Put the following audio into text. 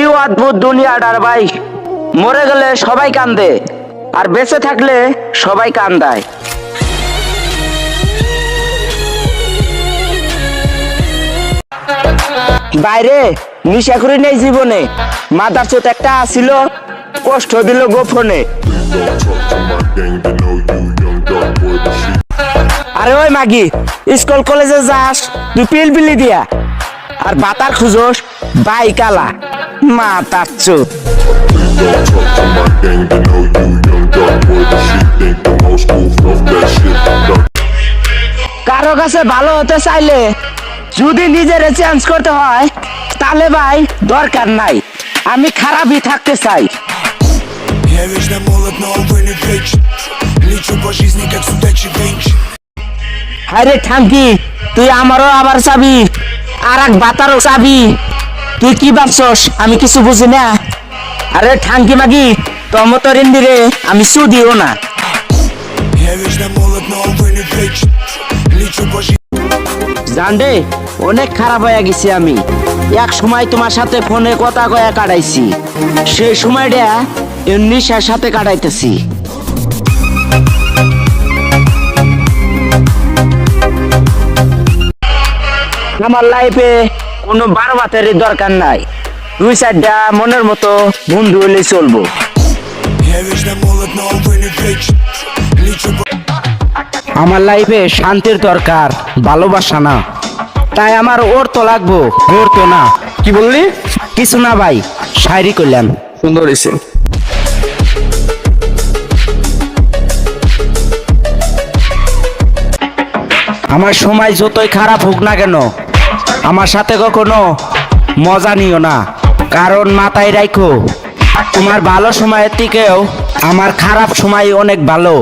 কি অদ্ভুত দুনিয়াটার ভাই। মরে গেলে সবাই কান্দে, আর বেঁচে থাকলে সবাই কান্দায়। বাইরে নিশা করি নেই জীবনে, মাদার চোত একটা আসিল, কষ্ট দিল গোপনে। আরে ওই মাগি, স্কুল কলেজে যাস তুই পিলপিলি দিয়া, আর বাতার খুঁজোস বাইক আলা, মাতার চোত। কারো কাছে ভালো হতে চাইলে যদি নিজের চেঞ্জ করতে হয়, তাহলে ভাই দরকার নাই, আমি খারাপই থাকতে চাই। Я вечно молод, но увы не вечен. Лечу по жизни, как судачий венч. আরে ঠাঙ্কি, তুই আমারও আবার চাবি, আর এক বাতারও চাবি, তুই কি ভাবছস আমি কিছু বুঝি না? আরে ঠাঙ্কি মাগি, তোর রে আমি সুদিও না। Я вечно молод, но увы не вечен. Лечу по жизни. জানডে, অনেক খারাপ হয়ে গেছি আমি। এক সময় তোমার সাথে ফোনে কথা কয়া কাটাইছি, সেই সময়টা নেশার সাথে কাটাইতেছি। আমার লাইফে কোনো বারবাতেরই দরকার নাই, দুই চারটা মনের মতো বন্ধু হলে চলবো। Я вечно молод, но увы не вечен. Лечу по... আমার লাইফে শান্তির দরকার, ভালোবাসা না। তাই আমার ওর তো লাগবো, ওর তো না। কি বললি? কিছু না ভাই, শায়রি করলাম। সুন্দর হয়েছে। আমার সময় যতই খারাপ হোক না কেন, আমার সাথে কখনো মজা নিও না, কারণ মাথায় রাখো তোমার ভালো সময়ের থেকেও আমার খারাপ সময় অনেক ভালো।